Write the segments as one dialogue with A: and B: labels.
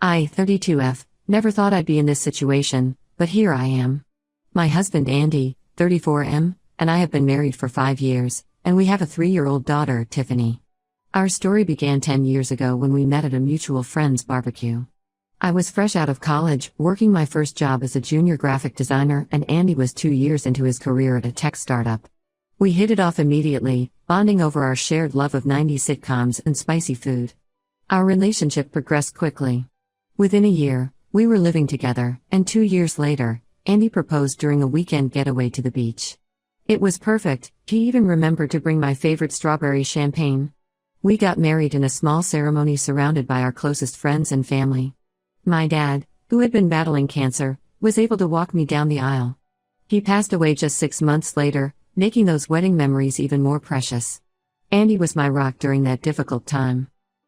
A: I, 32F, never thought I'd be in this situation, but here I am. My husband Andy, 34M, and I have been married for 5 years, and we have a 3-year-old daughter, Tiffany. Our story began 10 years ago when we met at a mutual friend's barbecue. I was fresh out of college, working my first job as a junior graphic designer, and Andy was 2 years into his career at a tech startup. We hit it off immediately, bonding over our shared love of 90s sitcoms and spicy food. Our relationship progressed quickly. Within a year, we were living together, and 2 years later, Andy proposed during a weekend getaway to the beach. It was perfect. He even remembered to bring my favorite strawberry champagne. We got married in a small ceremony surrounded by our closest friends and family. My dad, who had been battling cancer, was able to walk me down the aisle. He passed away just 6 months later, making those wedding memories even more precious. Andy was my rock during that difficult time.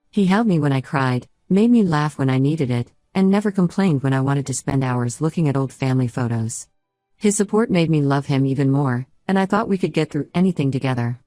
A: He held me when I cried, made me laugh when I needed it, and never complained when I wanted to spend hours looking at old family photos. His support made me love him even more, and I thought we could get through anything together.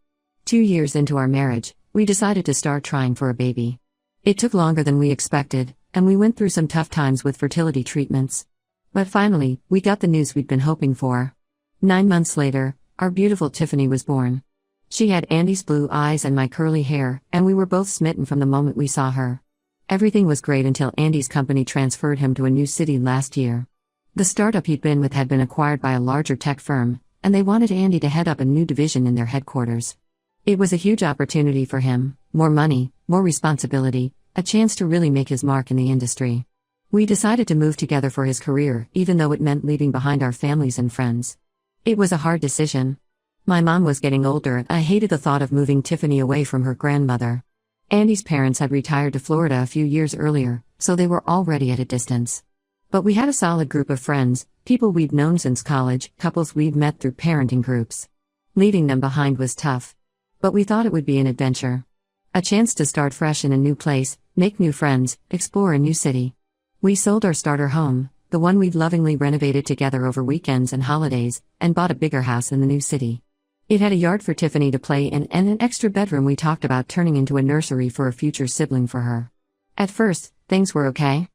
A: 2 years into our marriage, we decided to start trying for a baby. It took longer than we expected, and we went through some tough times with fertility treatments. But finally, we got the news we'd been hoping for. 9 months later, our beautiful Tiffany was born. She had Andy's blue eyes and my curly hair, and we were both smitten from the moment we saw her. Everything was great until Andy's company transferred him to a new city last year. The startup he'd been with had been acquired by a larger tech firm, and they wanted Andy to head up a new division in their headquarters. It was a huge opportunity for him: more money, more responsibility, a chance to really make his mark in the industry. We decided to move together for his career, even though it meant leaving behind our families and friends. It was a hard decision. My mom was getting older, and I hated the thought of moving Tiffany away from her grandmother. Andy's parents had retired to Florida a few years earlier, so they were already at a distance. But we had a solid group of friends, people we'd known since college, couples we'd met through parenting groups. Leaving them behind was tough. But we thought it would be an adventure. A chance to start fresh in a new place, make new friends, explore a new city. We sold our starter home, the one we'd lovingly renovated together over weekends and holidays, and bought a bigger house in the new city. It had a yard for Tiffany to play in and an extra bedroom we talked about turning into a nursery for a future sibling for her. At first, things were okay.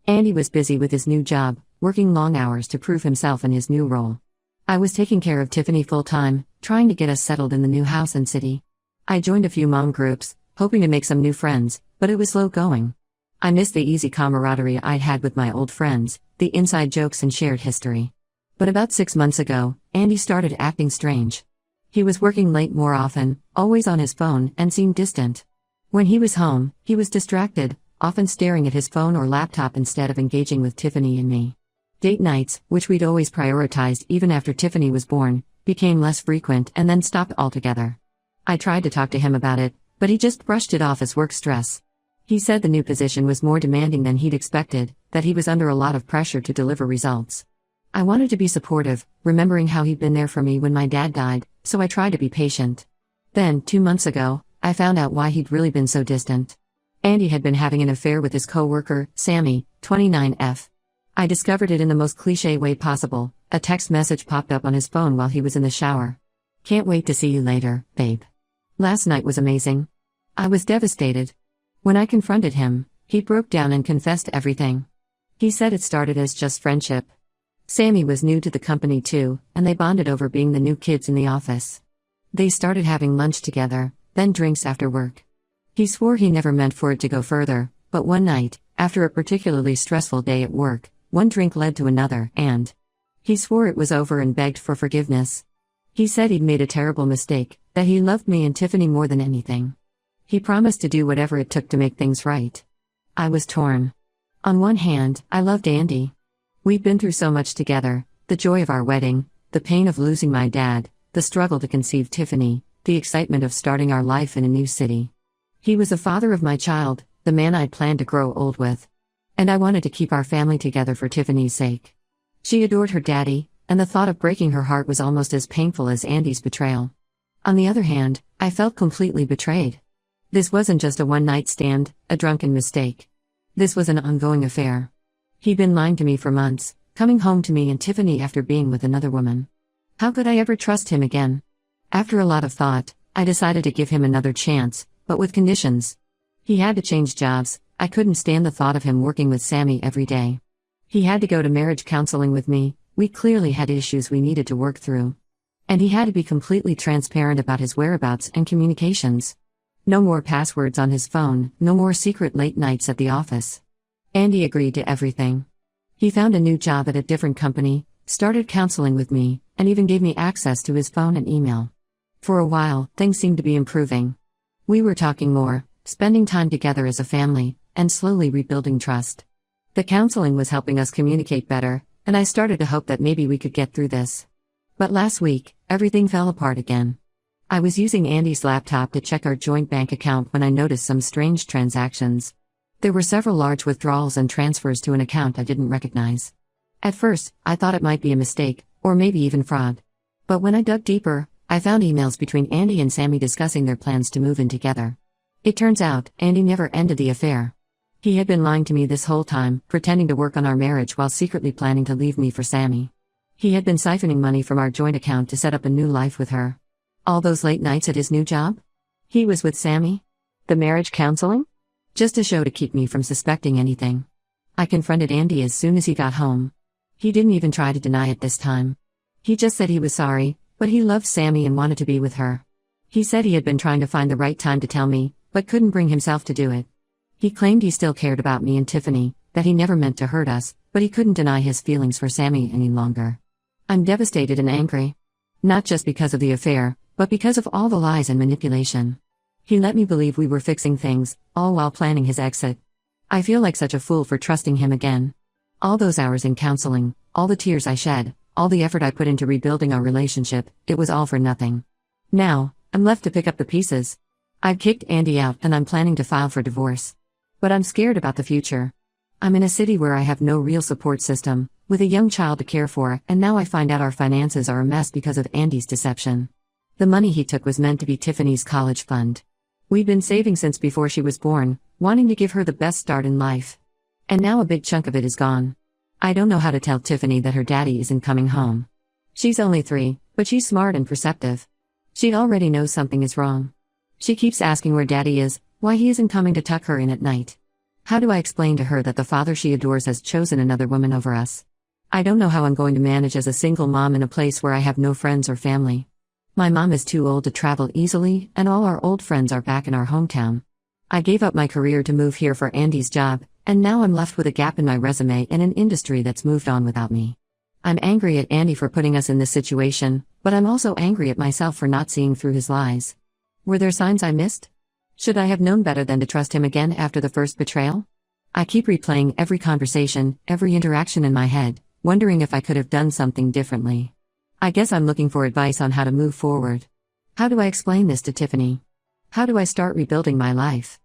A: Andy was busy with his new job, working long hours to prove himself in his new role. I was taking care of Tiffany full-time, trying to get us settled in the new house and city. I joined a few mom groups, hoping to make some new friends, but it was slow going. I missed the easy camaraderie I'd had with my old friends, the inside jokes and shared history. But about 6 months ago, Andy started acting strange. He was working late more often, always on his phone, and seemed distant. When he was home, he was distracted, often staring at his phone or laptop instead of engaging with Tiffany and me. Date nights, which we'd always prioritized even after Tiffany was born, became less frequent and then stopped altogether. I tried to talk to him about it, but he just brushed it off as work stress. He said the new position was more demanding than he'd expected, that he was under a lot of pressure to deliver results. I wanted to be supportive, remembering how he'd been there for me when my dad died, so I tried to be patient. Then, 2 months ago, I found out why he'd really been so distant. Andy had been having an affair with his coworker, Sammy, 29F. I discovered it in the most cliché way possible. A text message popped up on his phone while he was in the shower. "Can't wait to see you later, babe. Last night was amazing." I was devastated. When I confronted him, he broke down and confessed everything. He said it started as just friendship. Sammy was new to the company too, and they bonded over being the new kids in the office. They started having lunch together, then drinks after work. He swore he never meant for it to go further, but one night, after a particularly stressful day at work, one drink led to another, and he swore it was over and begged for forgiveness. He said he'd made a terrible mistake, that he loved me and Tiffany more than anything. He promised to do whatever it took to make things right. I was torn. On one hand, I loved Andy. We'd been through so much together: the joy of our wedding, the pain of losing my dad, the struggle to conceive Tiffany, the excitement of starting our life in a new city. He was the father of my child, the man I'd planned to grow old with. And I wanted to keep our family together for Tiffany's sake. She adored her daddy, and the thought of breaking her heart was almost as painful as Andy's betrayal. On the other hand, I felt completely betrayed. This wasn't just a one-night stand, a drunken mistake. This was an ongoing affair. He'd been lying to me for months, coming home to me and Tiffany after being with another woman. How could I ever trust him again? After a lot of thought, I decided to give him another chance, but with conditions. He had to change jobs, I couldn't stand the thought of him working with Sammy every day. He had to go to marriage counseling with me, we clearly had issues we needed to work through. And he had to be completely transparent about his whereabouts and communications. No more passwords on his phone, no more secret late nights at the office. Andy agreed to everything. He found a new job at a different company, started counseling with me, and even gave me access to his phone and email. For a while, things seemed to be improving. We were talking more, spending time together as a family, and slowly rebuilding trust. The counseling was helping us communicate better, and I started to hope that maybe we could get through this. But last week, everything fell apart again. I was using Andy's laptop to check our joint bank account when I noticed some strange transactions. There were several large withdrawals and transfers to an account I didn't recognize. At first, I thought it might be a mistake, or maybe even fraud. But when I dug deeper, I found emails between Andy and Sammy discussing their plans to move in together. It turns out, Andy never ended the affair. He had been lying to me this whole time, pretending to work on our marriage while secretly planning to leave me for Sammy. He had been siphoning money from our joint account to set up a new life with her. All those late nights at his new job? He was with Sammy? The marriage counseling? Just a show to keep me from suspecting anything. I confronted Andy as soon as he got home. He didn't even try to deny it this time. He just said he was sorry, but he loved Sammy and wanted to be with her. He said he had been trying to find the right time to tell me, but couldn't bring himself to do it. He claimed he still cared about me and Tiffany, that he never meant to hurt us, but he couldn't deny his feelings for Sammy any longer. I'm devastated and angry. Not just because of the affair, but because of all the lies and manipulation. He let me believe we were fixing things, all while planning his exit. I feel like such a fool for trusting him again. All those hours in counseling, all the tears I shed, all the effort I put into rebuilding our relationship, it was all for nothing. Now, I'm left to pick up the pieces. I've kicked Andy out and I'm planning to file for divorce. But I'm scared about the future. I'm in a city where I have no real support system, with a young child to care for, and now I find out our finances are a mess because of Andy's deception. The money he took was meant to be Tiffany's college fund. We'd been saving since before she was born, wanting to give her the best start in life. And now a big chunk of it is gone. I don't know how to tell Tiffany that her daddy isn't coming home. She's only 3, but she's smart and perceptive. She already knows something is wrong. She keeps asking where daddy is, why he isn't coming to tuck her in at night. How do I explain to her that the father she adores has chosen another woman over us? I don't know how I'm going to manage as a single mom in a place where I have no friends or family. My mom is too old to travel easily, and all our old friends are back in our hometown. I gave up my career to move here for Andy's job, and now I'm left with a gap in my resume and an industry that's moved on without me. I'm angry at Andy for putting us in this situation, but I'm also angry at myself for not seeing through his lies. Were there signs I missed? Should I have known better than to trust him again after the first betrayal? I keep replaying every conversation, every interaction in my head, wondering if I could have done something differently. I guess I'm looking for advice on how to move forward. How do I explain this to Tiffany? How do I start rebuilding my life?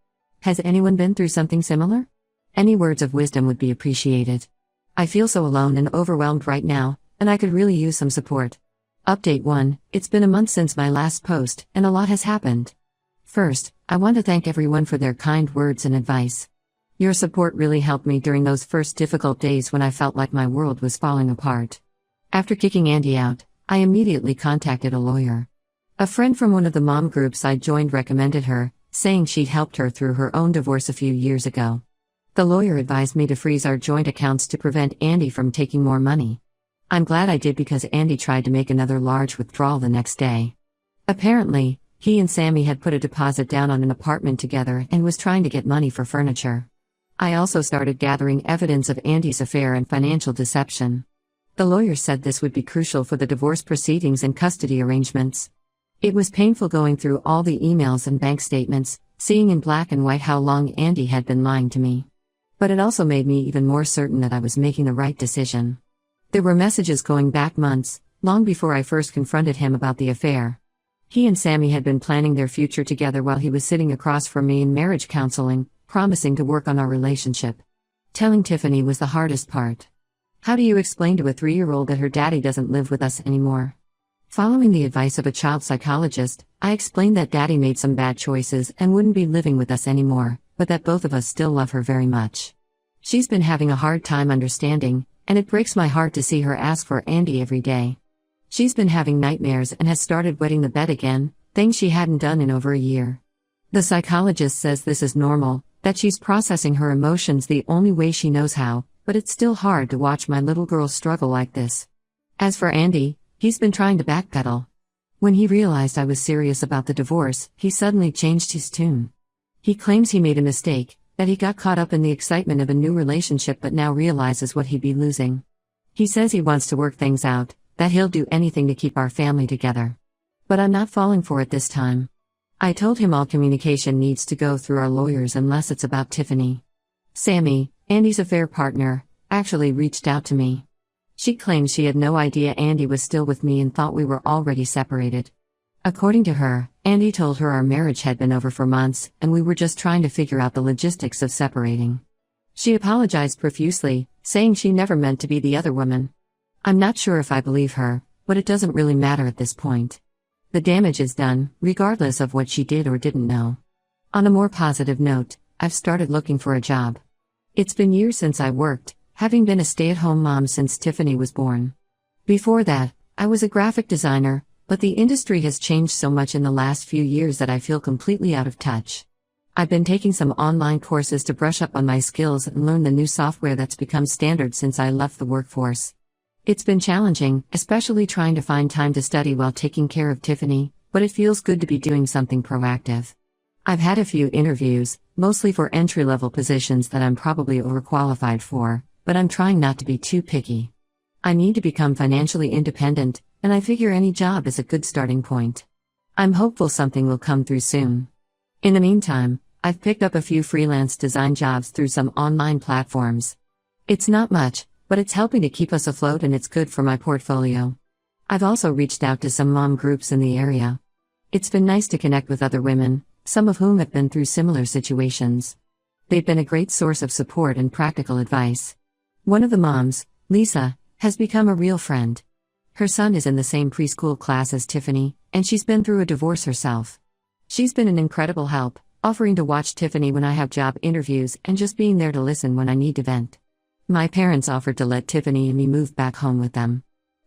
A: Has anyone been through something similar? Any words of wisdom would be appreciated. I feel so alone and overwhelmed right now, and I could really use some support. Update 1, it's been a month since my last post, and a lot has happened. First, I want to thank everyone for their kind words and advice. Your support really helped me during those first difficult days when I felt like my world was falling apart. After kicking Andy out, I immediately contacted a lawyer. A friend from one of the mom groups I joined recommended her, saying she'd helped her through her own divorce a few years ago. The lawyer advised me to freeze our joint accounts to prevent Andy from taking more money. I'm glad I did because Andy tried to make another large withdrawal the next day. Apparently, he and Sammy had put a deposit down on an apartment together and was trying to get money for furniture. I also started gathering evidence of Andy's affair and financial deception. The lawyer said this would be crucial for the divorce proceedings and custody arrangements. It was painful going through all the emails and bank statements, seeing in black and white how long Andy had been lying to me. But it also made me even more certain that I was making the right decision. There were messages going back months, long before I first confronted him about the affair. He and Sammy had been planning their future together while he was sitting across from me in marriage counseling, promising to work on our relationship. Telling Tiffany was the hardest part. How do you explain to a 3-year-old that her daddy doesn't live with us anymore? Following the advice of a child psychologist, I explained that daddy made some bad choices and wouldn't be living with us anymore, but that both of us still love her very much. She's been having a hard time understanding, and it breaks my heart to see her ask for Andy every day. She's been having nightmares and has started wetting the bed again, things she hadn't done in over a year. The psychologist says this is normal, That she's processing her emotions the only way she knows how, but it's still hard to watch my little girl struggle like this. As for Andy, he's been trying to backpedal. When he realized I was serious about the divorce, he suddenly changed his tune. He claims he made a mistake, that he got caught up in the excitement of a new relationship but now realizes what he'd be losing. He says he wants to work things out, that he'll do anything to keep our family together. But I'm not falling for it this time. I told him all communication needs to go through our lawyers unless it's about Tiffany. Sammy, Andy's affair partner, actually reached out to me. She claims she had no idea Andy was still with me and thought we were already separated. According to her, Andy told her our marriage had been over for months and we were just trying to figure out the logistics of separating. She apologized profusely, saying she never meant to be the other woman. I'm not sure if I believe her, but it doesn't really matter at this point. The damage is done, regardless of what she did or didn't know. On a more positive note, I've started looking for a job. It's been years since I worked, having been a stay-at-home mom since Tiffany was born. Before that, I was a graphic designer, but the industry has changed so much in the last few years that I feel completely out of touch. I've been taking some online courses to brush up on my skills and learn the new software that's become standard since I left the workforce. It's been challenging, especially trying to find time to study while taking care of Tiffany, but it feels good to be doing something proactive. I've had a few interviews, mostly for entry-level positions that I'm probably overqualified for, but I'm trying not to be too picky. I need to become financially independent, and I figure any job is a good starting point. I'm hopeful something will come through soon. In the meantime, I've picked up a few freelance design jobs through some online platforms. It's not much, but it's helping to keep us afloat and it's good for my portfolio. I've also reached out to some mom groups in the area. It's been nice to connect with other women, some of whom have been through similar situations. They've been a great source of support and practical advice. One of the moms, Lisa, has become a real friend. Her son is in the same preschool class as Tiffany, and she's been through a divorce herself. She's been an incredible help, offering to watch Tiffany when I have job interviews and just being there to listen when I need to vent. My parents offered to let Tiffany and me move back home with them.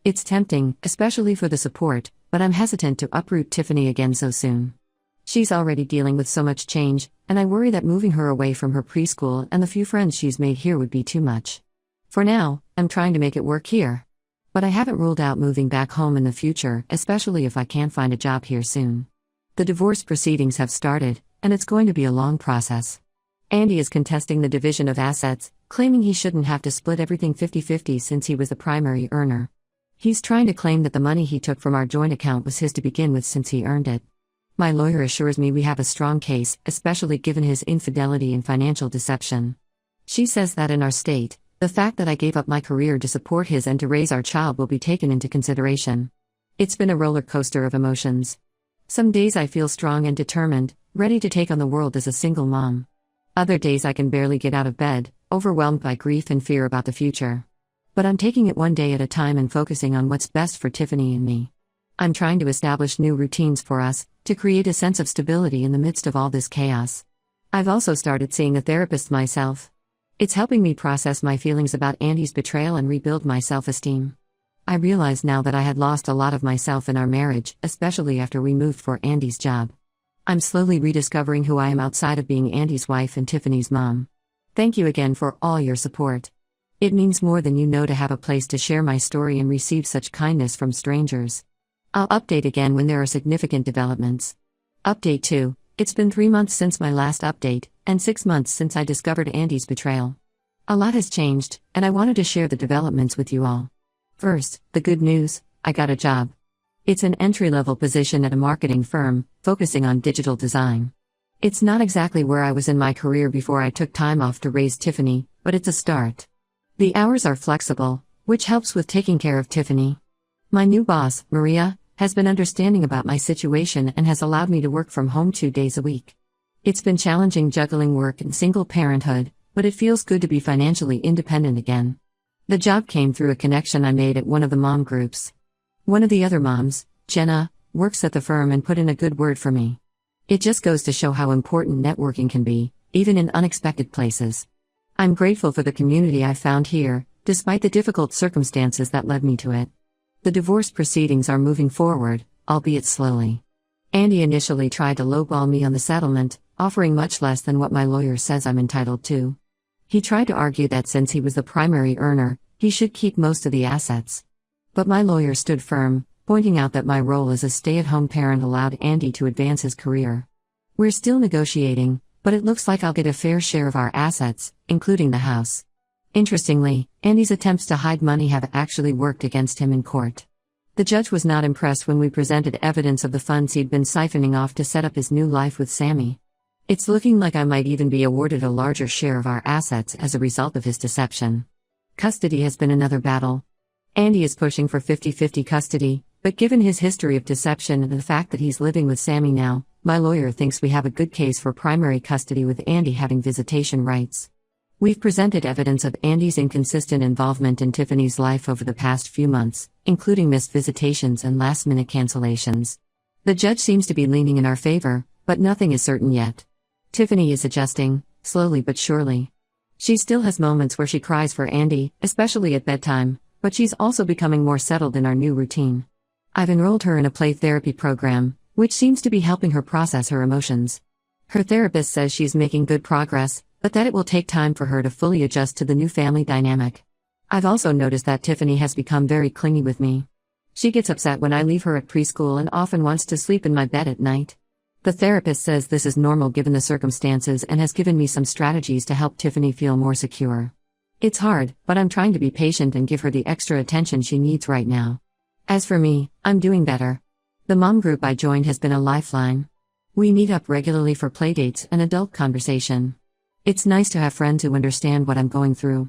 A: It's tempting, especially for the support, but I'm hesitant to uproot Tiffany again so soon. She's already dealing with so much change, and I worry that moving her away from her preschool and the few friends she's made here would be too much. For now, I'm trying to make it work here. But I haven't ruled out moving back home in the future, especially if I can't find a job here soon. The divorce proceedings have started, and it's going to be a long process. Andy is contesting the division of assets, claiming he shouldn't have to split everything 50-50 since he was the primary earner. He's trying to claim that the money he took from our joint account was his to begin with since he earned it. My lawyer assures me we have a strong case, especially given his infidelity and financial deception. She says that in our state, the fact that I gave up my career to support his and to raise our child will be taken into consideration. It's been a roller coaster of emotions. Some days I feel strong and determined, ready to take on the world as a single mom. Other days I can barely get out of bed, overwhelmed by grief and fear about the future. But I'm taking it one day at a time and focusing on what's best for Tiffany and me. I'm trying to establish new routines for us, to create a sense of stability in the midst of all this chaos. I've also started seeing a therapist myself. It's helping me process my feelings about Andy's betrayal and rebuild my self-esteem. I realize now that I had lost a lot of myself in our marriage, especially after we moved for Andy's job. I'm slowly rediscovering who I am outside of being Andy's wife and Tiffany's mom. Thank you again for all your support. It means more than you know to have a place to share my story and receive such kindness from strangers. I'll update again when there are significant developments. Update 2. It's been 3 months since my last update, and 6 months since I discovered Andy's betrayal. A lot has changed, and I wanted to share the developments with you all. First, the good news: I got a job. It's an entry-level position at a marketing firm, focusing on digital design. It's not exactly where I was in my career before I took time off to raise Tiffany, but it's a start. The hours are flexible, which helps with taking care of Tiffany. My new boss, Maria, has been understanding about my situation and has allowed me to work from home 2 days a week. It's been challenging juggling work and single parenthood, but it feels good to be financially independent again. The job came through a connection I made at one of the mom groups. One of the other moms, Jenna, works at the firm and put in a good word for me. It just goes to show how important networking can be, even in unexpected places. I'm grateful for the community I found here, despite the difficult circumstances that led me to it. The divorce proceedings are moving forward, albeit slowly. Andy initially tried to lowball me on the settlement, offering much less than what my lawyer says I'm entitled to. He tried to argue that since he was the primary earner, he should keep most of the assets. But my lawyer stood firm, pointing out that my role as a stay-at-home parent allowed Andy to advance his career. We're still negotiating, but it looks like I'll get a fair share of our assets, including the house. Interestingly, Andy's attempts to hide money have actually worked against him in court. The judge was not impressed when we presented evidence of the funds he'd been siphoning off to set up his new life with Sammy. It's looking like I might even be awarded a larger share of our assets as a result of his deception. Custody has been another battle. Andy is pushing for 50-50 custody, but given his history of deception and the fact that he's living with Sammy now, my lawyer thinks we have a good case for primary custody with Andy having visitation rights. We've presented evidence of Andy's inconsistent involvement in Tiffany's life over the past few months, including missed visitations and last-minute cancellations. The judge seems to be leaning in our favor, but nothing is certain yet. Tiffany is adjusting, slowly but surely. She still has moments where she cries for Andy, especially at bedtime, but she's also becoming more settled in our new routine. I've enrolled her in a play therapy program, which seems to be helping her process her emotions. Her therapist says she's making good progress, but that it will take time for her to fully adjust to the new family dynamic. I've also noticed that Tiffany has become very clingy with me. She gets upset when I leave her at preschool and often wants to sleep in my bed at night. The therapist says this is normal given the circumstances and has given me some strategies to help Tiffany feel more secure. It's hard, but I'm trying to be patient and give her the extra attention she needs right now. As for me, I'm doing better. The mom group I joined has been a lifeline. We meet up regularly for playdates and adult conversation. It's nice to have friends who understand what I'm going through.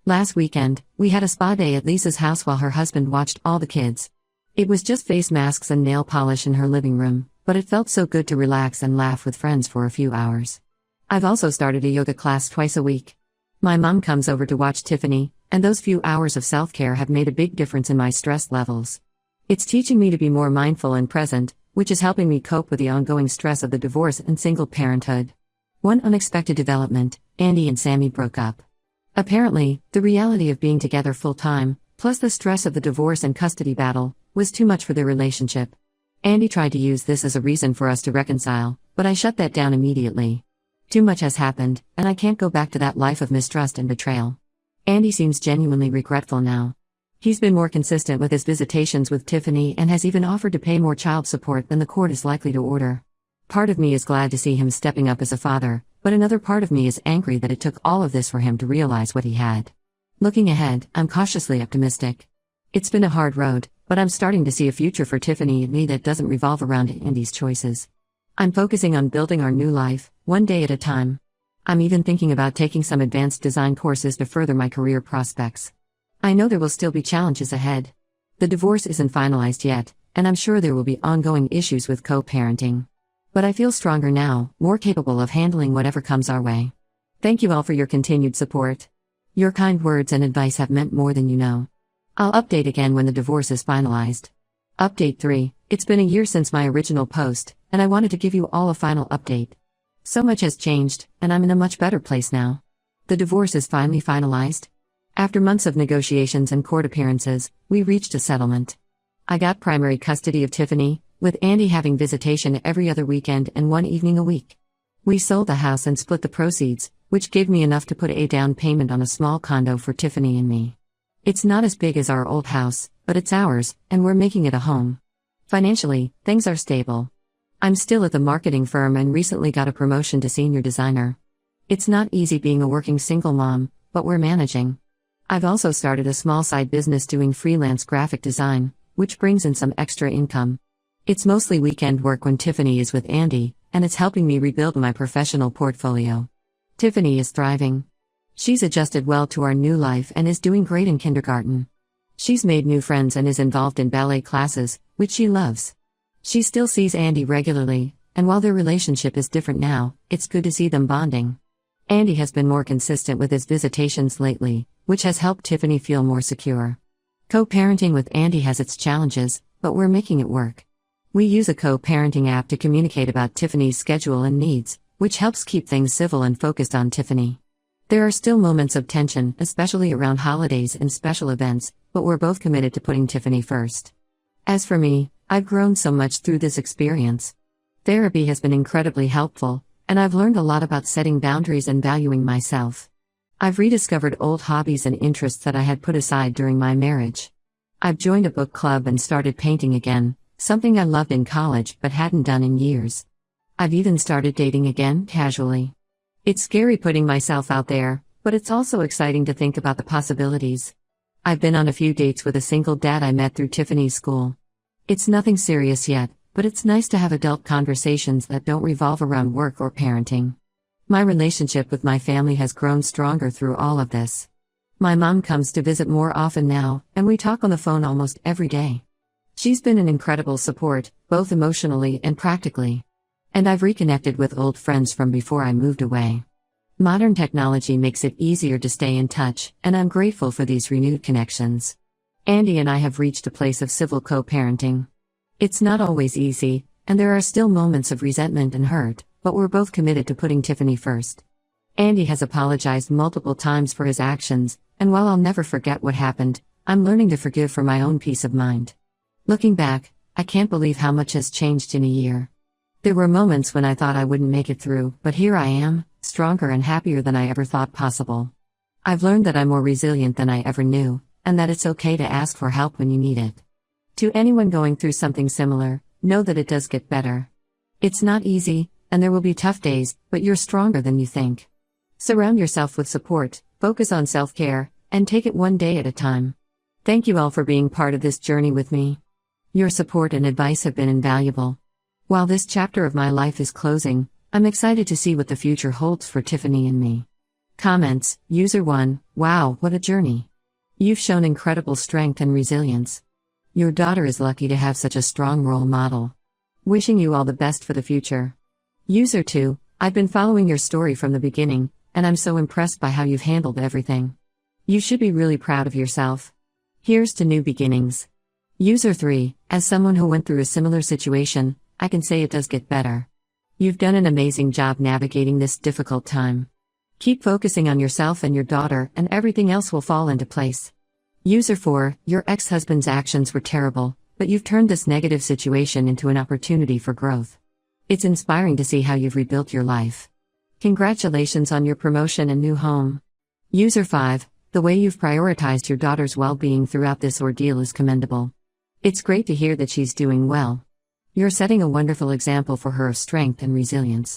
A: Last weekend, we had a spa day at Lisa's house while her husband watched all the kids. It was just face masks and nail polish in her living room, but it felt so good to relax and laugh with friends for a few hours. I've also started a yoga class twice a week. My mom comes over to watch Tiffany, and those few hours of self-care have made a big difference in my stress levels. It's teaching me to be more mindful and present, which is helping me cope with the ongoing stress of the divorce and single parenthood. One unexpected development: Andy and Sammy broke up. Apparently, the reality of being together full-time, plus the stress of the divorce and custody battle, was too much for their relationship. Andy tried to use this as a reason for us to reconcile, but I shut that down immediately. Too much has happened, and I can't go back to that life of mistrust and betrayal. Andy seems genuinely regretful now. He's been more consistent with his visitations with Tiffany and has even offered to pay more child support than the court is likely to order. Part of me is glad to see him stepping up as a father, but another part of me is angry that it took all of this for him to realize what he had. Looking ahead, I'm cautiously optimistic. It's been a hard road, but I'm starting to see a future for Tiffany and me that doesn't revolve around Andy's choices. I'm focusing on building our new life, one day at a time. I'm even thinking about taking some advanced design courses to further my career prospects. I know there will still be challenges ahead. The divorce isn't finalized yet, and I'm sure there will be ongoing issues with co-parenting. But I feel stronger now, more capable of handling whatever comes our way. Thank you all for your continued support. Your kind words and advice have meant more than you know. I'll update again when the divorce is finalized. Update 3. It's been a year since my original post, and I wanted to give you all a final update. So much has changed, and I'm in a much better place now. The divorce is finally finalized. After months of negotiations and court appearances, we reached a settlement. I got primary custody of Tiffany, with Andy having visitation every other weekend and one evening a week. We sold the house and split the proceeds, which gave me enough to put a down payment on a small condo for Tiffany and me. It's not as big as our old house, but it's ours, and we're making it a home. Financially, things are stable. I'm still at the marketing firm and recently got a promotion to senior designer. It's not easy being a working single mom, but we're managing. I've also started a small side business doing freelance graphic design, which brings in some extra income. It's mostly weekend work when Tiffany is with Andy, and it's helping me rebuild my professional portfolio. Tiffany is thriving. She's adjusted well to our new life and is doing great in kindergarten. She's made new friends and is involved in ballet classes, which she loves. She still sees Andy regularly, and while their relationship is different now, it's good to see them bonding. Andy has been more consistent with his visitations lately, which has helped Tiffany feel more secure. Co-parenting with Andy has its challenges, but we're making it work. We use a co-parenting app to communicate about Tiffany's schedule and needs, which helps keep things civil and focused on Tiffany. There are still moments of tension, especially around holidays and special events, but we're both committed to putting Tiffany first. As for me, I've grown so much through this experience. Therapy has been incredibly helpful, And I've learned a lot about setting boundaries and valuing myself. I've rediscovered old hobbies and interests that I had put aside during my marriage. I've joined a book club and started painting again, something I loved in college but hadn't done in years. I've even started dating again, casually. It's scary putting myself out there, but it's also exciting to think about the possibilities. I've been on a few dates with a single dad I met through Tiffany's school. It's nothing serious yet, but it's nice to have adult conversations that don't revolve around work or parenting. My relationship with my family has grown stronger through all of this. My mom comes to visit more often now, and we talk on the phone almost every day. She's been an incredible support, both emotionally and practically. And I've reconnected with old friends from before I moved away. Modern technology makes it easier to stay in touch, and I'm grateful for these renewed connections. Andy and I have reached a place of civil co-parenting. It's not always easy, and there are still moments of resentment and hurt, but we're both committed to putting Tiffany first. Andy has apologized multiple times for his actions, and while I'll never forget what happened, I'm learning to forgive for my own peace of mind. Looking back, I can't believe how much has changed in a year. There were moments when I thought I wouldn't make it through, but here I am, stronger and happier than I ever thought possible. I've learned that I'm more resilient than I ever knew, and that it's okay to ask for help when you need it. To anyone going through something similar, know that it does get better. It's not easy, and there will be tough days, but you're stronger than you think. Surround yourself with support, focus on self-care, and take it one day at a time. Thank you all for being part of this journey with me. Your support and advice have been invaluable. While this chapter of my life is closing, I'm excited to see what the future holds for Tiffany and me. Comments, User 1, wow, what a journey. You've shown incredible strength and resilience. Your daughter is lucky to have such a strong role model. Wishing you all the best for the future. User 2, I've been following your story from the beginning, and I'm so impressed by how you've handled everything. You should be really proud of yourself. Here's to new beginnings. User 3, as someone who went through a similar situation, I can say it does get better. You've done an amazing job navigating this difficult time. Keep focusing on yourself and your daughter, and everything else will fall into place. User 4, your ex-husband's actions were terrible, but you've turned this negative situation into an opportunity for growth. It's inspiring to see how you've rebuilt your life. Congratulations on your promotion and new home. User 5, the way you've prioritized your daughter's well-being throughout this ordeal is commendable. It's great to hear that she's doing well. You're setting a wonderful example for her of strength and resilience.